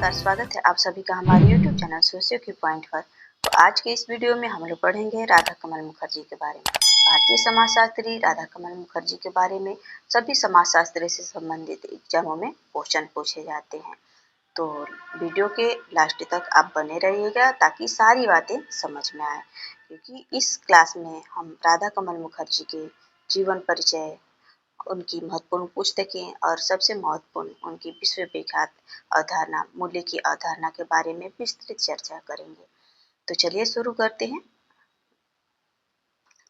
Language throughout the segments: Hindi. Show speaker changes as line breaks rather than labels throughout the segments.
नमस्कार, स्वागत है आप सभी का हमारे YouTube चैनल सोशियो की पॉइंट पर। तो आज के इस वीडियो में हम लोग पढ़ेंगे राधा कमल मुखर्जी के बारे में। भारतीय समाजशास्त्री राधा कमल मुखर्जी के बारे में सभी समाजशास्त्र से संबंधित एग्जामों में क्वेश्चन पूछे जाते हैं। तो वीडियो के लास्ट तक आप बने रहिएगा ताकि सारी बातें समझ में आए, क्योंकि इस क्लास में हम राधा कमल मुखर्जी के जीवन परिचय, उनकी महत्वपूर्ण पुस्तकें और सबसे महत्वपूर्ण उनकी विश्वविख्यात अवधारणा मूल्य की अवधारणा के बारे में विस्तृत चर्चा करेंगे। तो चलिए शुरू करते हैं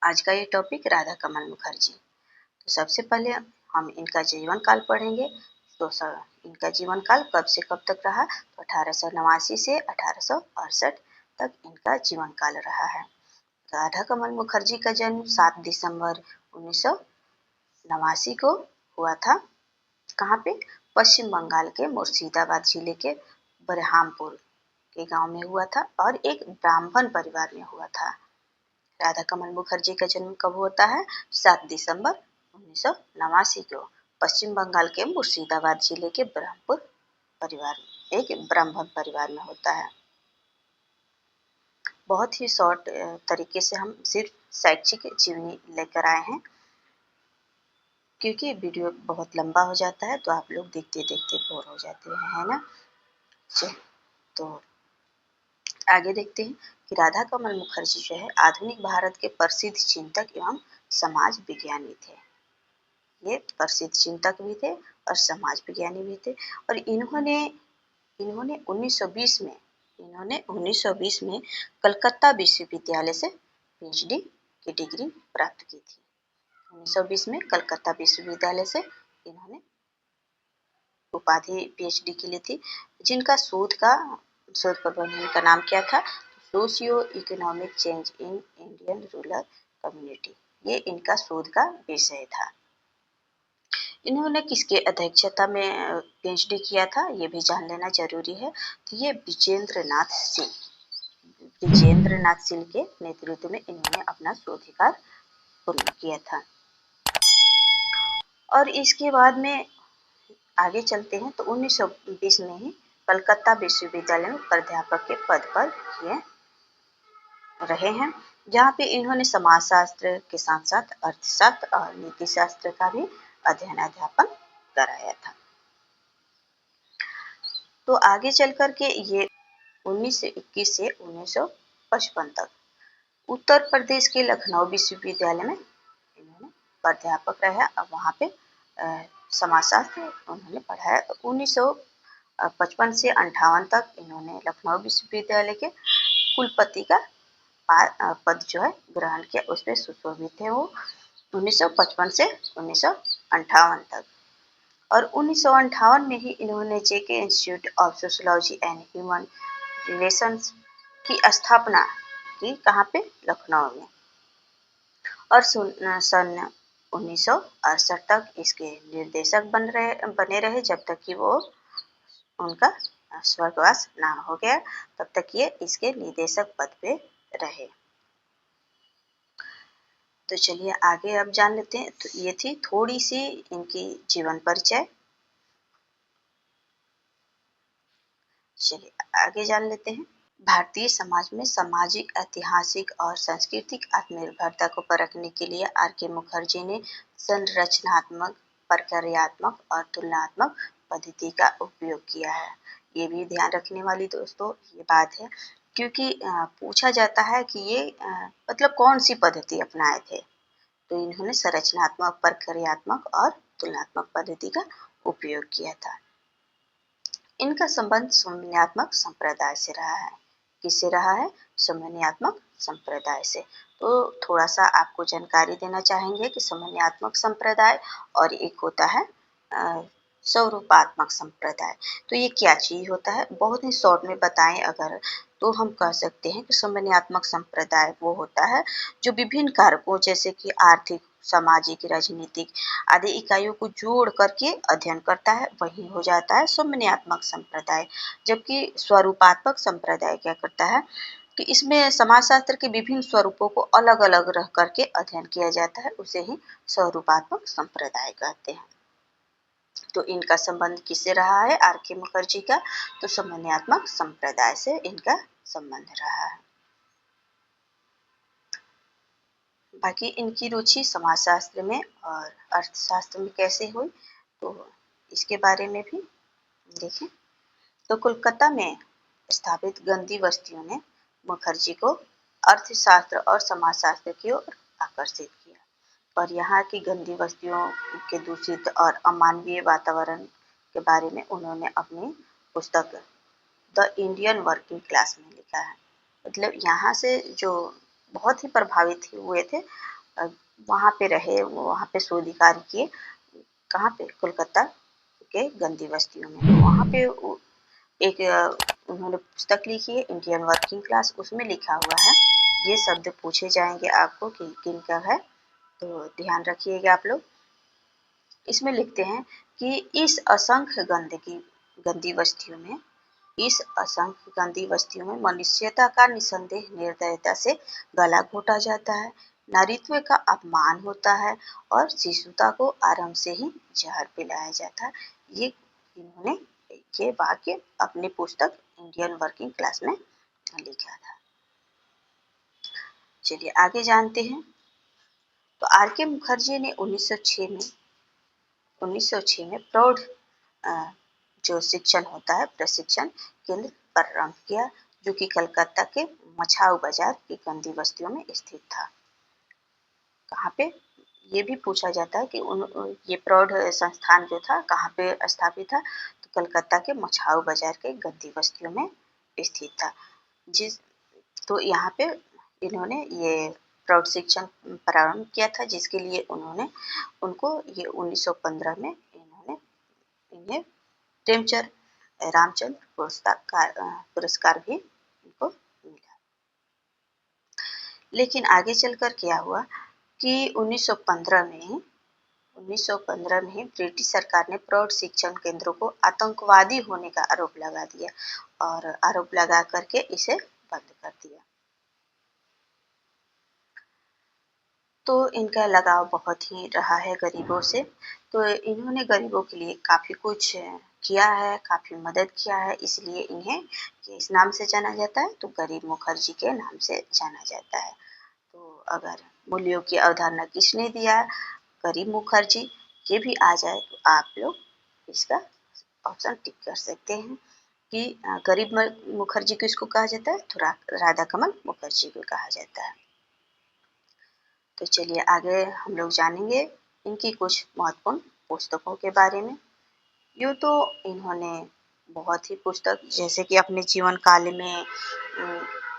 आज का ये टॉपिक राधा कमल मुखर्जी। तो सबसे पहले हम इनका जीवन काल पढ़ेंगे। तो इनका जीवन काल कब से कब तक रहा, तो 1889 से 1868 तक इनका जीवन काल रहा है। राधा कमल मुखर्जी का जन्म 7 दिसंबर 1989 को हुआ था। कहाँ पे? पश्चिम बंगाल के मुर्शिदाबाद जिले के बरहामपुर के गांव में हुआ था और एक ब्राह्मण परिवार में हुआ था। राधा कमल मुखर्जी का जन्म कब होता है? 7 दिसंबर 1989 को पश्चिम बंगाल के मुर्शिदाबाद जिले के बरहामपुर परिवार में, एक ब्राह्मण परिवार में होता है। बहुत ही शॉर्ट तरीके से हम सिर्फ शैक्षिक जीवनी लेकर आए हैं, क्योंकि वीडियो बहुत लंबा हो जाता है तो आप लोग देखते देखते बोर हो जाते हैं, है ना। तो आगे देखते हैं कि राधा कमल मुखर्जी जो है आधुनिक भारत के प्रसिद्ध चिंतक एवं समाज विज्ञानी थे। ये प्रसिद्ध चिंतक भी थे और समाज विज्ञानी भी थे और इन्होंने 1920 में कलकत्ता विश्वविद्यालय से पीएचडी की डिग्री प्राप्त की थी। 1920 में कलकत्ता विश्वविद्यालय से इन्होंने उपाधि पीएचडी की ली थी, जिनका शोध प्रबंधन का नाम क्या था? Socio economic change in Indian rural community. ये इनका शोध का विषय था। इन्होंने किसके अध्यक्षता में पीएचडी किया था, ये भी जान लेना जरूरी है। तो ये विजेंद्र नाथ सिंह के नेतृत्व में इन्होंने अपना शोधागार पूर्ण किया था। और इसके बाद में आगे चलते हैं तो 1920 में ही कलकत्ता विश्वविद्यालय में प्राध्यापक के पद पर ये रहे हैं, जहाँ पे इन्होंने समाजशास्त्र के साथ साथ अर्थशास्त्र और नीति शास्त्र का भी अध्ययन कराया था। तो आगे चल कर के ये 1921 से 1955 तक उत्तर प्रदेश के लखनऊ विश्वविद्यालय में इन्होंने प्राध्यापक रहा और वहाँ पे समाजशास्त्र उन्होंने पढ़ाया। 1955 से 58 तक इन्होंने लखनऊ विश्वविद्यालय के कुलपति का पद जो है ग्रहण किया, उसमें सुशोभित थे वो 1955 से 1958 तक। और 1958 में ही इन्होंने JK institute of sociology and human relations की स्थापना की। कहाँ पे? लखनऊ में। और सन 1968 तक इसके निर्देशक बने रहे, जब तक कि वो उनका स्वर्गवास ना हो गया, तब तक ये इसके निदेशक पद पे रहे। तो चलिए आगे अब जान लेते हैं। तो ये थी थोड़ी सी इनकी जीवन परिचय। चलिए आगे जान लेते हैं। भारतीय समाज में सामाजिक, ऐतिहासिक और सांस्कृतिक आत्मनिर्भरता को परखने के लिए आर.के. मुखर्जी ने संरचनात्मक, प्रक्रियात्मक और तुलनात्मक पद्धति का उपयोग किया है। ये भी ध्यान रखने वाली दोस्तों ये बात है, क्योंकि पूछा जाता है कि ये मतलब कौन सी पद्धति अपनाए थे। तो इन्होंने संरचनात्मक, प्रक्रियात्मक और तुलनात्मक पद्धति का उपयोग किया था। इनका संबंध समन्वयात्मक संप्रदाय से रहा है। किससे रहा है? समन्वयात्मक संप्रदाय से। तो थोड़ा सा आपको जानकारी देना चाहेंगे कि समन्वयात्मक संप्रदाय और एक होता है स्वरूपात्मक संप्रदाय। तो ये क्या चीज होता है? बहुत ही शॉर्ट में बताएं अगर, तो हम कह सकते हैं कि समन्वयात्मक संप्रदाय वो होता है जो विभिन्न कारकों जैसे कि आर्थिक, सामाजिक, राजनीतिक आदि इकाइयों को जोड़ करके अध्ययन करता है, वही हो जाता है समन्वयात्मक संप्रदाय। जबकि स्वरूपात्मक संप्रदाय क्या करता है कि इसमें समाजशास्त्र के विभिन्न स्वरूपों को अलग अलग रह करके अध्ययन किया जाता है, उसे ही स्वरूपात्मक संप्रदाय कहते हैं। तो इनका संबंध किससे रहा है आर के मुखर्जी का? तो समन्वयात्मक संप्रदाय से इनका संबंध रहा है। बाकी इनकी रुचि समाजशास्त्र में और अर्थशास्त्र में कैसे हुई, तो इसके बारे में भी देखें। तो कोलकाता में स्थापित गंदी बस्तियों ने मुखर्जी को अर्थशास्त्र और समाजशास्त्र की ओर आकर्षित किया और यहाँ की गंदी बस्तियों के दूषित और अमानवीय वातावरण के बारे में उन्होंने अपनी पुस्तक द इंडियन वर्किंग क्लास में लिखा है। मतलब यहाँ से जो बहुत ही प्रभावित हुए थे, वहाँ पे रहे, वहाँ पे शोध कार्य किए, कहाँ पे? कोलकाता के गंदी बस्तियों में। वहाँ पे एक उन्होंने पुस्तक लिखी है इंडियन वर्किंग क्लास, उसमें लिखा हुआ है, ये शब्द पूछे जाएंगे आपको कि किन का है, तो ध्यान रखिएगा आप लोग। इसमें लिखते हैं कि इस असंख्य गंदी बस्तियों में मनुष्यता का निसंदेह निर्दयता से गला घोटा जाता है, नारीत्व का अपमान होता है और शिशुता को आरंभ से ही जहर पिलाया जाता है। ये इन्होंने ये वाक्य अपनी पुस्तक इंडियन वर्किंग क्लास में लिखा था। चलिए आगे जानते हैं। तो आर के मुखर्जी ने 1906 में प्रौढ़ जो शिक्षण होता है प्रशिक्षण केंद्र प्रारंभ किया, जो कि कलकत्ता के मछाऊ बाजार की गंदी बस्तियों में स्थित था। कहाँ पे? ये भी पूछा जाता है कि ये प्रौढ़ संस्थान जो था कहाँ पे स्थापित था, तो कलकत्ता के मछाऊ बाजार के गंदी बस्तियों में स्थित था। तो यहाँ पे इन्होंने ये प्रौढ़ शिक्षण प्रारंभ किया था, जिसके लिए उनको ये 1915 में इन्हें रामचंद्र पुरस्कार भी इनको मिला। लेकिन आगे चलकर क्या हुआ कि 1915 में ही ब्रिटिश सरकार ने प्रौढ़ शिक्षण केंद्रों को आतंकवादी होने का आरोप लगा दिया और आरोप लगा करके इसे बंद कर दिया। तो इनका लगाव बहुत ही रहा है गरीबों से, तो इन्होंने गरीबों के लिए काफ़ी कुछ किया है, काफ़ी मदद किया है, इसलिए इन्हें किस नाम से जाना जाता है, तो गरीब मुखर्जी के नाम से जाना जाता है। तो अगर मूल्यों की अवधारणा किसने दिया, गरीब मुखर्जी, ये भी आ जाए तो आप लोग इसका ऑप्शन टिक कर सकते हैं कि गरीब मुखर्जी किसको कहा जाता है, तो राधा कमल मुखर्जी को कहा जाता है। तो चलिए आगे हम लोग जानेंगे इनकी कुछ महत्वपूर्ण पुस्तकों के बारे में। यूँ तो इन्होंने बहुत ही पुस्तक, जैसे कि अपने जीवन काल में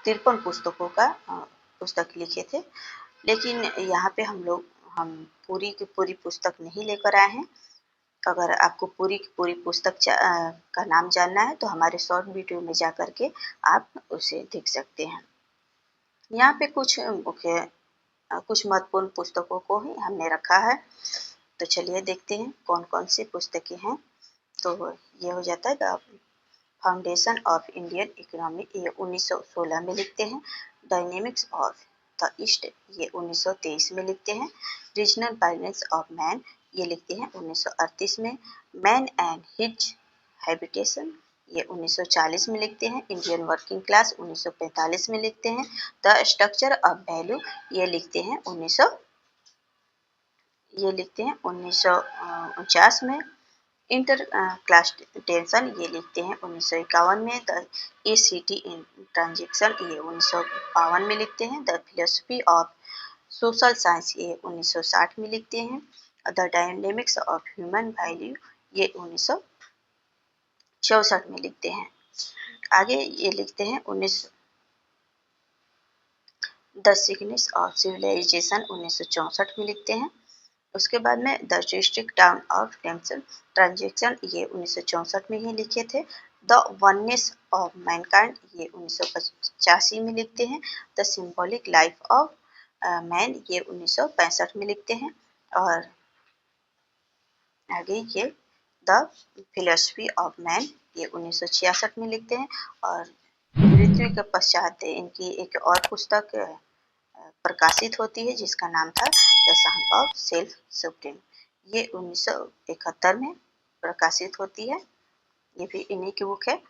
53 पुस्तकों का पुस्तक लिखे थे, लेकिन यहाँ पे हम पूरी की पूरी पुस्तक नहीं लेकर आए हैं। अगर आपको पूरी की पूरी पुस्तक का नाम जानना है तो हमारे शॉर्ट वीडियो में जा कर के आप उसे देख सकते हैं। यहाँ पे कुछ महत्वपूर्ण पुस्तकों को ही हमने रखा है, तो चलिए देखते हैं कौन कौन सी पुस्तकें हैं। तो ये हो जाता है the foundation of Indian economy, ये 1916 में लिखते हैं। डायनेमिक्स ऑफ द ईस्ट, ये 1923 में लिखते हैं। रीजनल बैलेंस ऑफ मैन, ये लिखते हैं 1938 में। मैन एंड हिज हैबिटेशन, ये 1940 में लिखते हैं। इंडियन वर्किंग क्लास 1945 में लिखते हैं। द स्ट्रक्चर ऑफ वैल्यू, ये लिखते हैं 1949 में। इंटर क्लास टेंशन, ये लिखते हैं 1951 में। द ACT इन ट्रांजेक्शन, ये 1952 में लिखते हैं। The philosophy of social science, ये 1960 में लिखते हैं। The dynamics of human value, ये 1964 में लिखते हैं। आगे ये लिखते हैं द सिग्नेस ऑफ सिविलाइजेशन, 1964 में लिखते हैं। उसके बाद में the district town of transaction, ये 1964 में ही लिखे थे। द वननेस ऑफ मैनकाइंड, ये 1985 में लिखते हैं। The symbolic life of man, ये 1965 में लिखते हैं। और आगे ये द फिलोसफी ऑफ मैन, ये 1966 में लिखते हैं। और मृत्यु के पश्चात इनकी एक और पुस्तक प्रकाशित होती है जिसका नाम था the song of self supreme, ये 1971 में प्रकाशित होती है। ये भी इन्हीं की बुक है,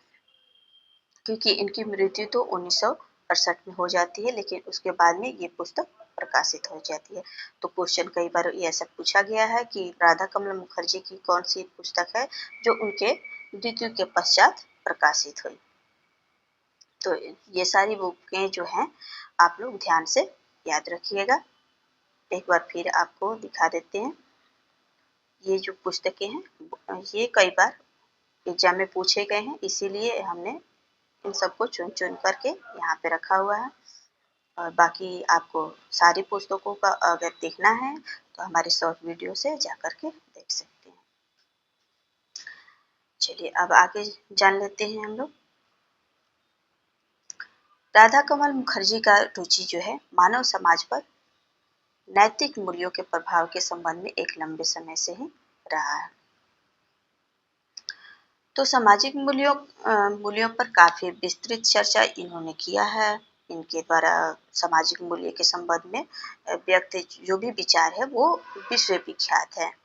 क्योंकि इनकी मृत्यु तो 1968 में हो जाती है, लेकिन उसके बाद में ये पुस्तक प्रकाशित हो जाती है। तो क्वेश्चन कई बार ये ऐसा पूछा गया है कि राधा कमल मुखर्जी की कौन सी पुस्तक है जो उनके मृत्यु के पश्चात प्रकाशित हुई। तो ये सारी बुकें जो हैं आप लोग ध्यान से याद रखिएगा। एक बार फिर आपको दिखा देते हैं। ये जो पुस्तकें हैं ये कई बार एग्जाम में पूछे गए हैं, इसीलिए हमने इन सबको चुन चुन करके यहाँ पे रखा हुआ है। और बाकी आपको सारी पुस्तकों का अगर देखना है तो हमारे शॉर्ट वीडियो से जा करके देख सकते हैं। चलिए अब आगे जान लेते हैं हम लोग। राधा कमल मुखर्जी का रुचि जो है मानव समाज पर नैतिक मूल्यों के प्रभाव के संबंध में एक लंबे समय से ही रहा है। तो सामाजिक मूल्यों पर काफी विस्तृत चर्चा इन्होंने किया है। इनके द्वारा सामाजिक मूल्य के संबंध में व्यक्त जो भी विचार है वो विश्व विख्यात है।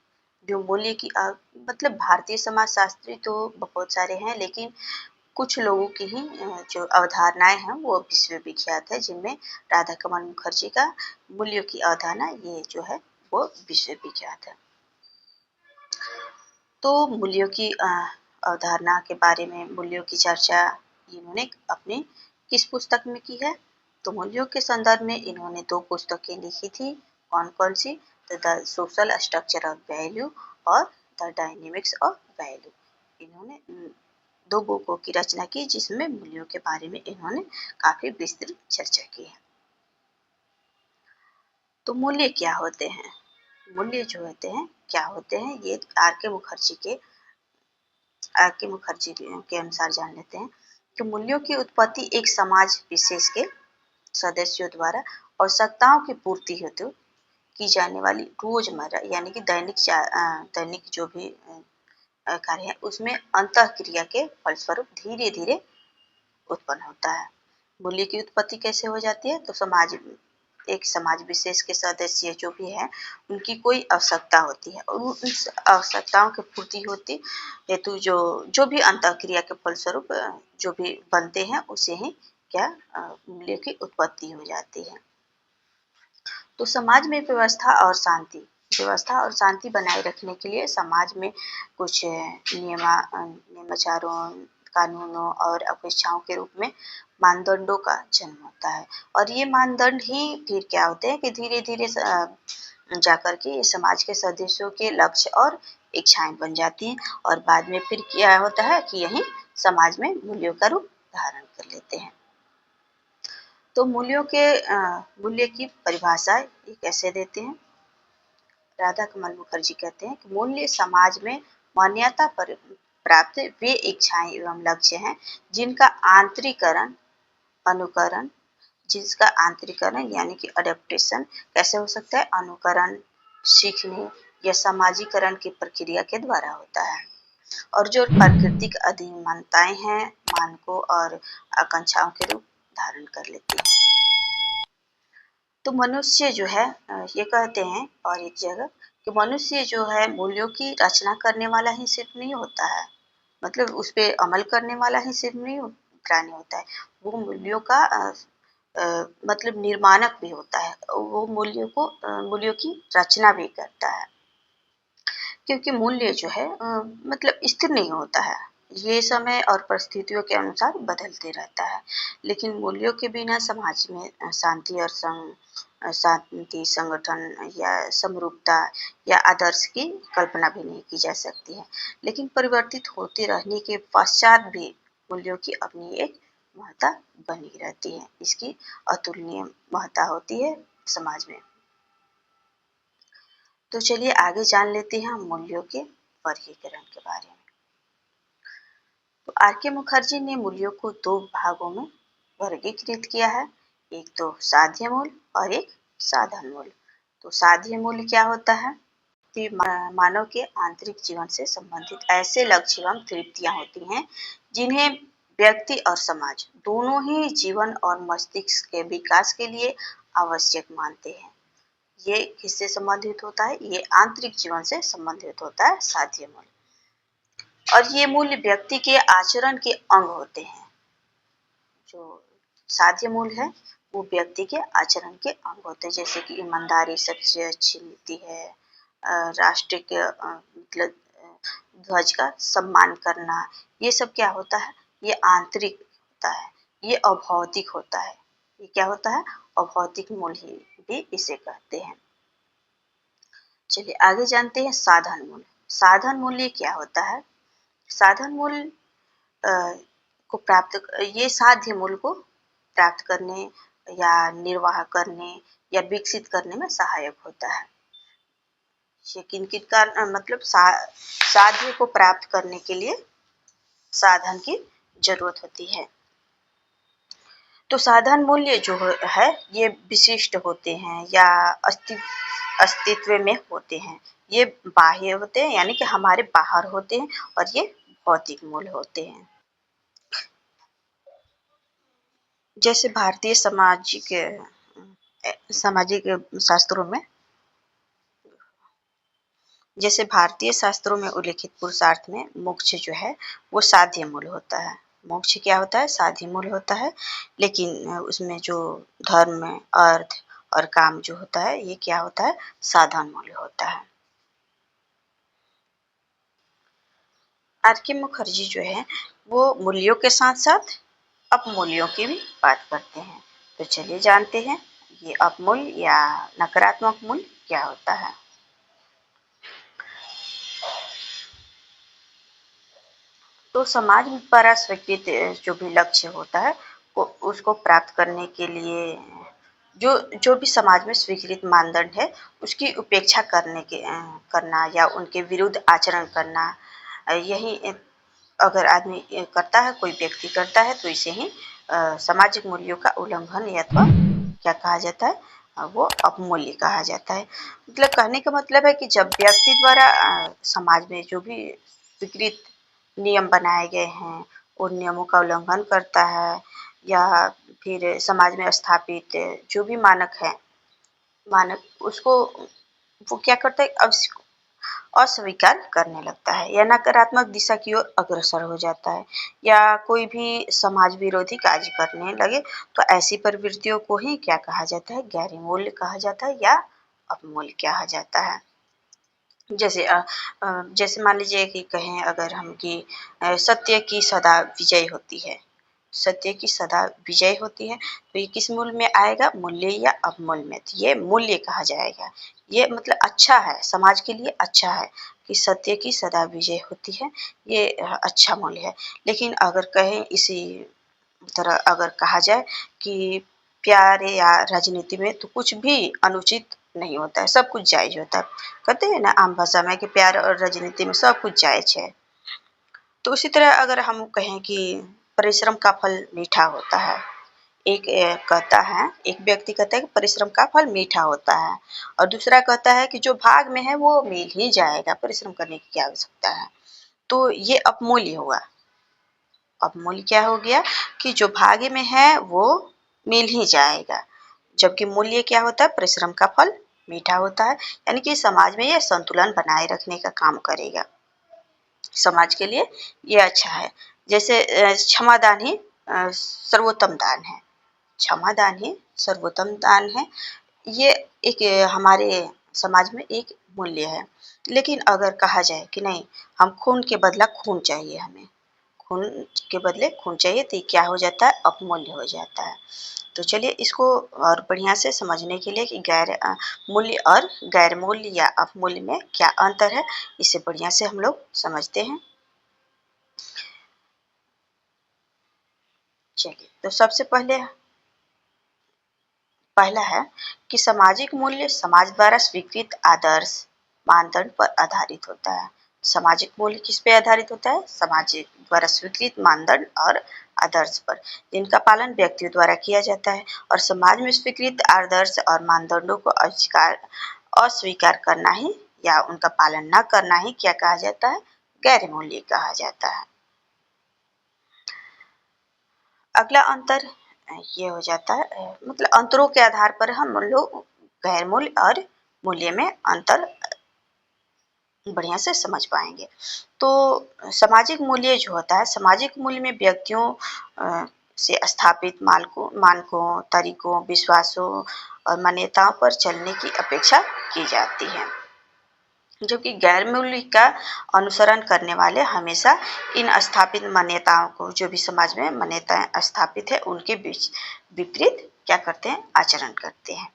जो मूल्य की मतलब भारतीय समाज शास्त्री तो बहुत सारे हैं, लेकिन कुछ लोगों की ही जो अवधारणाएं हैं वो विश्व विख्यात है, जिनमें राधा कमल मुखर्जी का मूल्यों की अवधारणा ये जो है वो विश्व विख्यात है। तो मूल्यों की अवधारणा के बारे में, मूल्यों की चर्चा इन्होंने अपनी किस पुस्तक में की है? तो मूल्यों के संदर्भ में इन्होंने 2 पुस्तकें लिखी थी। कौन-कौन सी? तो the social structure of value और द डायनेमिक्स ऑफ वैल्यू। इन्होंने 2 बुकों की रचना की, जिसमें मूल्यों के बारे में इन्होंने काफी विस्तृत चर्चा की है। तो मूल्य क्या होते हैं? मूल्य जो होते हैं क्या होते हैं, ये आर के मुखर्जी के अनुसार जान लेते हैं कि मूल्यों की उत्पत्ति एक समाज विशेष के सदस्यों द्वारा आवश्यकताओं की पूर्ति हेतु की जाने वाली रोजमर्रा यानी कि दैनिक जो भी कार्य है उसमें अंतःक्रिया के फलस्वरूप धीरे धीरे उत्पन्न होता है। मूल्य की उत्पत्ति कैसे हो जाती है? तो एक समाज विशेष के सदस्य जो भी है उनकी कोई आवश्यकता होती है और उस आवश्यकताओं की पूर्ति होती हेतु जो भी अंतःक्रिया के फलस्वरूप जो भी बनते हैं उसे ही क्या मूल्य की उत्पत्ति हो जाती है। तो समाज में व्यवस्था और शांति बनाए रखने के लिए समाज में कुछ नियमाचारों, कानूनों और अपेक्षाओं के रूप में मानदंडों का जन्म होता है। और ये मानदंड ही फिर क्या होते हैं कि धीरे धीरे जाकर के समाज के सदस्यों के लक्ष्य और इच्छाएं बन जाती हैं और बाद में फिर क्या होता है कि यही समाज में मूल्यों का रूप धारण कर लेते हैं। तो मूल्य की परिभाषा ये कैसे देते हैं? राधा कमल मुखर्जी कहते हैं कि मूल्य समाज में मान्यता पर प्राप्त वे इच्छाएं एवं लक्ष्य हैं जिनका अनुकरण जिसका आंतरिकरण यानी कि अडेप्टेशन कैसे हो सकता है? अनुकरण, सीखने या समाजीकरण की प्रक्रिया के द्वारा होता है। और जो प्राकृतिक अधिमानताएं हैं मानकों और आकांक्षाओं के रूप धारण कर लेती है। तो मनुष्य जो है ये कहते हैं और एक जगह कि मनुष्य जो है मूल्यों की रचना करने वाला ही सिर्फ नहीं होता है, मतलब उस पे अमल करने वाला ही सिर्फ नहीं प्राणी होता है, वो मूल्यों का मतलब निर्माणक भी होता है। वो मूल्यों की रचना भी करता है, क्योंकि मूल्य जो है मतलब स्थिर नहीं होता है, ये समय और परिस्थितियों के अनुसार बदलते रहता है। लेकिन मूल्यों के बिना समाज में शांति, संगठन या समरूपता या आदर्श की कल्पना भी नहीं की जा सकती है। लेकिन परिवर्तित होते रहने के पश्चात भी मूल्यों की अपनी एक महत्ता बनी रहती है, इसकी अतुलनीय महत्ता होती है समाज में। तो चलिए आगे जान लेते हैं मूल्यों के वर्गीकरण के बारे में। तो आर के मुखर्जी ने मूल्यों को 2 भागों में वर्गीकृत किया है, एक तो साध्य मूल्य और एक साधन मूल्य। तो साध्य मूल्य क्या होता है कि मानव के आंतरिक जीवन से संबंधित ऐसे लक्ष्य एवं तृप्तियां होती हैं जिन्हें व्यक्ति और समाज दोनों ही जीवन और मस्तिष्क के विकास के लिए आवश्यक मानते हैं। ये किससे संबंधित होता है? ये आंतरिक जीवन से संबंधित होता है साध्य मूल्य। और ये मूल्य व्यक्ति के आचरण के अंग होते हैं। जो साध्य मूल्य है वो व्यक्ति के आचरण के अंग होते हैं, जैसे कि ईमानदारी सबसे अच्छी नीति है, राष्ट्र के मतलब ध्वज का सम्मान करना, ये सब क्या होता है, ये आंतरिक होता है, ये अभौतिक होता है। ये क्या होता है, अभौतिक मूल्य भी इसे कहते हैं। चलिए आगे जानते हैं साधन मूल्य। साधन मूल्य क्या होता है? साधन मूल्य को प्राप्त, ये साध्य मूल्य को प्राप्त करने या निर्वाह करने या विकसित करने में सहायक होता है। किन किन का मतलब साध्य को प्राप्त करने के लिए साधन की जरूरत होती है। तो साधन मूल्य जो है ये विशिष्ट होते हैं या अस्तित्व में होते हैं। ये बाह्य होते हैं, यानी कि हमारे बाहर होते हैं, और ये भौतिक मूल्य होते हैं। जैसे भारतीय सामाजिक शास्त्रों में, जैसे भारतीय शास्त्रों में उल्लिखित पुरुषार्थ में मोक्ष जो है वो साध्य मूल्य होता है। मोक्ष क्या होता है, साध्य मूल्य होता है। लेकिन उसमें जो धर्म, अर्थ और काम जो होता है ये क्या होता है, साधन मूल्य होता है। आर.के. मुखर्जी जो है वो मूल्यों के साथ साथ अपमूल्यों की भी बात करते हैं। तो चलिए जानते हैं ये अपमूल्य या नकारात्मक मूल्य क्या होता है। तो समाज द्वारा स्वीकृत जो भी लक्ष्य होता है वो उसको प्राप्त करने के लिए जो जो भी समाज में स्वीकृत मानदंड है उसकी उपेक्षा करना या उनके विरुद्ध आचरण करना, यही अगर आदमी करता है, कोई व्यक्ति करता है, तो इसे ही सामाजिक मूल्यों का उल्लंघन या अथवा क्या कहा जाता है, वो अपमूल्य कहा जाता है। मतलब कहने का मतलब है कि जब व्यक्ति द्वारा समाज में जो भी स्वीकृत नियम बनाए गए हैं उन नियमों का उल्लंघन करता है, या फिर समाज में स्थापित जो भी मानक है, मानक उसको वो क्या करता है, अस्वीकार करने लगता है या नकारात्मक दिशा की ओर अग्रसर हो जाता है, या कोई भी समाज विरोधी कार्य करने लगे, तो ऐसी प्रवृत्तियों को ही क्या कहा जाता है, गैर मूल्य कहा जाता है या अपमूल्य कहा जाता है। जैसे मान लीजिए कि कहें अगर हम कि सत्य की सदा विजय होती है, सत्य की सदा विजय होती है, तो ये किस मूल्य में आएगा, मूल्य या अपमूल्य में। तो ये मूल्य कहा जाएगा। ये मतलब अच्छा है, समाज के लिए अच्छा है कि सत्य की सदा विजय होती है, ये अच्छा मूल्य है। लेकिन अगर कहें इसी तरह अगर कहा जाए कि प्यार या राजनीति में तो कुछ भी अनुचित नहीं होता है, सब कुछ जायज होता है। कहते हैं ना आम भाषा में कि प्यार और राजनीति में सब कुछ जायज है। तो उसी तरह अगर हम कहें कि परिश्रम का फल मीठा होता है, एक व्यक्ति कहता है कि परिश्रम का फल मीठा होता है, और दूसरा कहता है कि जो भाग में है वो मिल ही जाएगा, परिश्रम करने की क्या आवश्यकता है। तो ये अपमूल्य हुआ। अपमूल्य क्या हो गया कि जो भाग्य में है वो मिल ही जाएगा, जबकि मूल्य क्या होता है, परिश्रम का फल मीठा होता है। यानी कि समाज में यह संतुलन बनाए रखने का काम करेगा, समाज के लिए ये अच्छा है। जैसे क्षमादान ही सर्वोत्तम दान है, क्षमादान ही सर्वोत्तम दान है। ये एक हमारे समाज में एक मूल्य है। लेकिन अगर कहा जाए कि नहीं, हम खून के बदला खून चाहिए, हमें खून के बदले खून चाहिए, तो ये क्या हो जाता है, अपमूल्य हो जाता है। तो चलिए इसको और बढ़िया से समझने के लिए कि गैर मूल्य और गैर मूल्य या अपमूल्य में क्या अंतर है, इसे बढ़िया से हम लोग समझते हैं। चलिए तो सबसे पहला है कि सामाजिक मूल्य समाज द्वारा स्वीकृत आदर्श मानदंड पर आधारित होता है। सामाजिक मूल्य किस पे आधारित होता है, समाज द्वारा स्वीकृत मानदंड और आदर्श पर, जिनका पालन व्यक्तियों द्वारा किया जाता है। और समाज में स्वीकृत आदर्श और मानदंडों को अस्वीकार करना ही या उनका पालन न करना ही क्या कहा जाता है, गैर मूल्य कहा जाता है। अगला अंतर ये हो जाता है, मतलब अंतरों के आधार पर हम लोग गैर मूल्य और मूल्य में अंतर बढ़िया से समझ पाएंगे। तो सामाजिक मूल्य जो होता है, सामाजिक मूल्य में व्यक्तियों से स्थापित मानकों, तरीकों, विश्वासों और मान्यताओं पर चलने की अपेक्षा की जाती है, जबकि गैर मूल्य का अनुसरण करने वाले हमेशा इन स्थापित मान्यताओं को, जो भी समाज में मान्यताएं स्थापित है, उनके बीच विपरीत क्या करते हैं, आचरण करते हैं।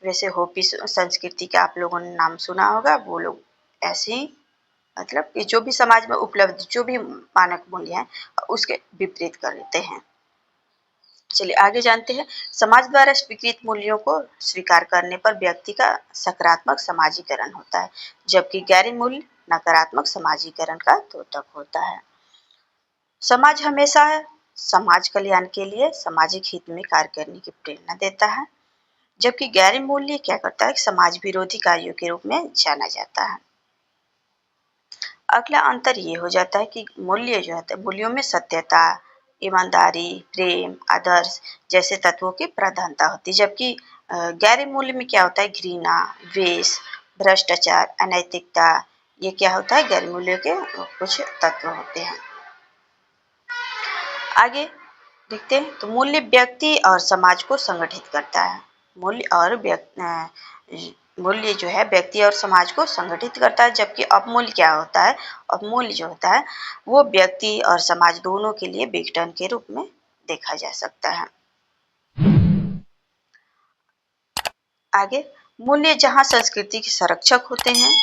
वैसे होपी संस्कृति का आप लोगों ने नाम सुना होगा। वो लोग ऐसे ही, मतलब कि जो भी समाज में उपलब्ध जो भी मानक मूल्य है उसके विपरीत कर देते हैं। चलिए आगे जानते हैं। समाज द्वारा स्वीकृत मूल्यों को स्वीकार करने पर व्यक्ति का सकारात्मक समाजीकरण होता है, जबकि गैर मूल्य नकारात्मक समाजीकरण का द्योतक होता है। समाज हमेशा समाज कल्याण के लिए सामाजिक हित में कार्य करने की प्रेरणा देता है, जबकि गैर मूल्य क्या करता है, समाज विरोधी कार्यों के रूप में जाना जाता है। अगला अंतर ये हो जाता है कि मूल्य जो होता है, मूल्यों में सत्यता, ईमानदारी, प्रेम, आदर्श जैसे तत्वों की प्रधानता होती है, जबकि गैर मूल्य में क्या होता है, घृणा, द्वेष, भ्रष्टाचार, अनैतिकता, ये क्या होता है, गैर मूल्य के कुछ तत्व होते हैं। आगे देखते हैं। तो मूल्य व्यक्ति और समाज को संगठित करता है। मूल्य जो है व्यक्ति और समाज को संगठित करता है, जबकि अपमूल्य क्या होता है, अपमूल्य जो होता है वो व्यक्ति और समाज दोनों के लिए विघटन के रूप में देखा जा सकता है। आगे, मूल्य जहाँ संस्कृति के संरक्षक होते हैं,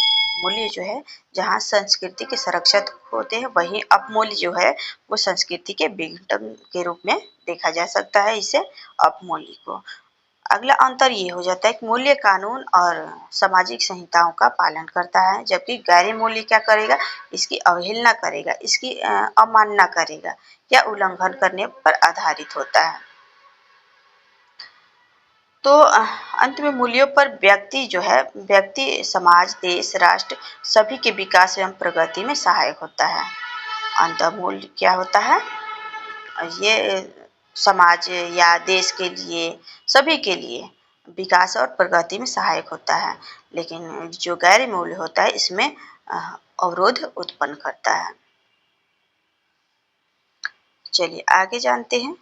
मूल्य जो है जहाँ संस्कृति के संरक्षक होते हैं, वहीं अपमूल्य जो है वो संस्कृति के विघटन के रूप में देखा जा सकता है, इसे अपमूल्य को। अगला अंतर ये हो जाता है कि मूल्य कानून और सामाजिक संहिताओं का पालन करता है, जबकि गैर मूल्य क्या करेगा, इसकी अवहेलना करेगा, इसकी अवमानना करेगा या उल्लंघन करने पर आधारित होता है। तो अंत में मूल्यों पर व्यक्ति जो है, व्यक्ति, समाज, देश, राष्ट्र सभी के विकास एवं प्रगति में सहायक होता है। अंतः मूल्य क्या होता है, ये समाज या देश के लिए, सभी के लिए विकास और प्रगति में सहायक होता है, लेकिन जो गैर मूल्य होता है इसमें अवरोध उत्पन्न करता है। चलिए आगे जानते हैं।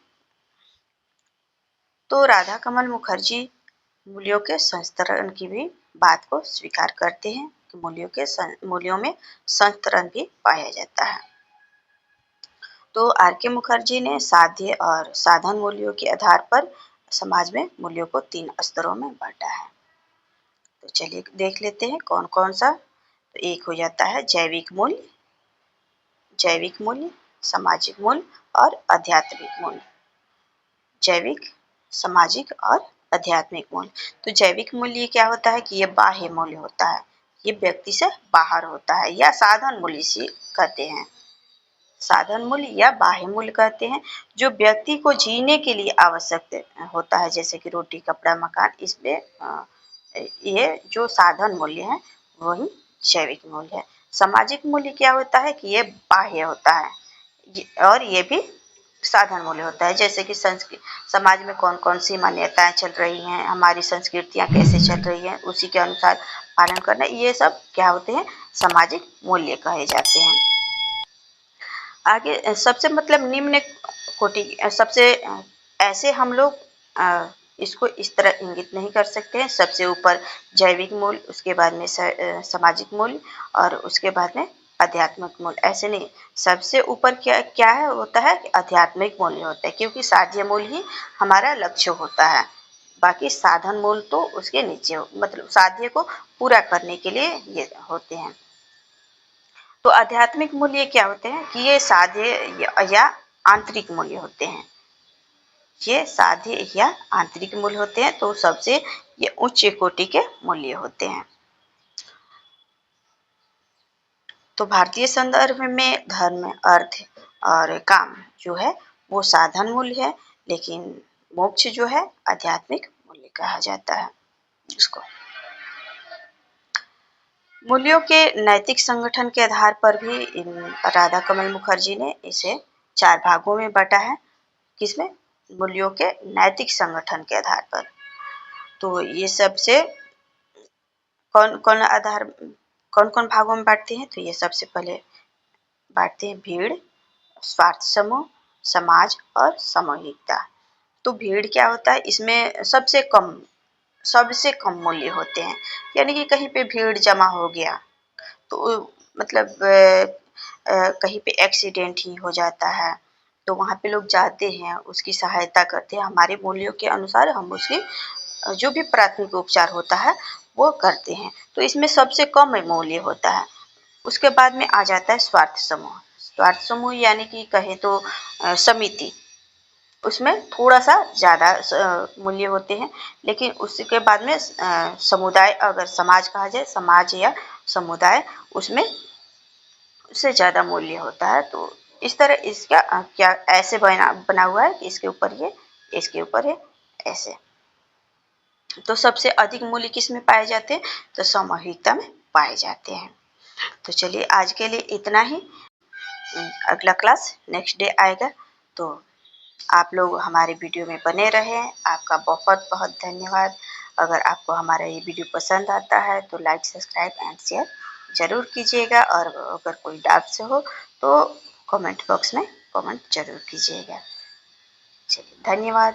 तो राधा कमल मुखर्जी मूल्यों के संस्तरण की भी बात को स्वीकार करते हैं कि मूल्यों में संस्तरण भी पाया जाता है। तो आर के मुखर्जी ने साध्य और साधन मूल्यों के आधार पर समाज में मूल्यों को 3 स्तरों में बांटा है। तो चलिए देख लेते हैं कौन कौन सा। तो एक हो जाता है जैविक मूल्य, सामाजिक मूल्य और आध्यात्मिक मूल्य। जैविक, सामाजिक और आध्यात्मिक मूल्य। तो जैविक मूल्य क्या होता है कि ये बाह्य मूल्य होता है, ये व्यक्ति से बाहर होता है, या साधन मूल्य से कहते हैं, साधन मूल्य या बाह्य मूल्य कहते हैं, जो व्यक्ति को जीने के लिए आवश्यक होता है, जैसे कि रोटी, कपड़ा, मकान। इसमें ये जो साधन मूल्य है वही जैविक मूल्य है। सामाजिक मूल्य क्या होता है कि ये बाह्य होता है, और ये भी साधन मूल्य होता है, जैसे कि समाज में कौन कौन सी मान्यताएं चल रही हैं, हमारी संस्कृतियां कैसे चल रही हैं, उसी के अनुसार पालन करना, ये सब क्या होते हैं, सामाजिक मूल्य कहे जाते हैं। आगे सबसे मतलब निम्न कोटि, सबसे ऐसे हम लोग इसको इस तरह इंगित नहीं कर सकते हैं। सबसे ऊपर जैविक मूल्य, उसके बाद में सामाजिक मूल्य, और उसके बाद में आध्यात्मिक मूल्य, ऐसे नहीं। सबसे ऊपर क्या क्या है, होता है कि आध्यात्मिक मूल्य होता है, क्योंकि साध्य मूल्य ही हमारा लक्ष्य होता है। बाकी साधन मूल्य तो उसके नीचे मतलब साध्य को पूरा करने के लिए ये होते हैं। तो आध्यात्मिक मूल्य क्या होते हैं कि ये साध्य या आंतरिक मूल्य होते हैं, ये साध्य या आंतरिक मूल्य होते हैं। तो सबसे ये उच्च कोटि के मूल्य होते हैं। तो भारतीय संदर्भ में धर्म, अर्थ और काम जो है वो साधन मूल्य है, लेकिन मोक्ष जो है आध्यात्मिक मूल्य कहा जाता है उसको। मूल्यों के नैतिक संगठन के आधार पर भी राधा कमल मुखर्जी ने इसे 4 भागों में बांटा है। किसमें, मूल्यों के नैतिक संगठन के आधार पर। तो ये सबसे कौन कौन भागों में बांटते हैं? तो ये सबसे पहले बांटते हैं भीड़, स्वार्थ समूह, समाज और सामूहिकता। तो भीड़ क्या होता है? इसमें सबसे कम मूल्य होते हैं, यानी कि कहीं पे भीड़ जमा हो गया तो मतलब कहीं पे एक्सीडेंट ही हो जाता है, तो वहाँ पे लोग जाते हैं, उसकी सहायता करते हैं, हमारे मूल्यों के अनुसार हम उसकी जो भी प्राथमिक उपचार होता है वो करते हैं। तो इसमें सबसे कम मूल्य होता है। उसके बाद में आ जाता है स्वार्थ समूह। स्वार्थ समूह यानी कि कहें तो समिति, उसमें थोड़ा सा ज़्यादा मूल्य होते हैं, लेकिन उसके बाद में समुदाय, अगर समाज कहा जाए, समाज या समुदाय, उसमें उससे ज़्यादा मूल्य होता है। तो इस तरह इसका क्या ऐसे बना हुआ है कि इसके ऊपर ये, इसके ऊपर है, ऐसे। तो सबसे अधिक मूल्य किस में पाए जाते हैं? तो सामूहिकता में पाए जाते हैं। तो चलिए आज के लिए इतना ही। अगला क्लास नेक्स्ट डे आएगा, तो आप लोग हमारे वीडियो में बने रहें। आपका बहुत बहुत धन्यवाद। अगर आपको हमारा ये वीडियो पसंद आता है तो लाइक, सब्सक्राइब एंड शेयर ज़रूर कीजिएगा, और अगर कोई डाउट्स हो तो कमेंट बॉक्स में कमेंट ज़रूर कीजिएगा। चलिए, धन्यवाद।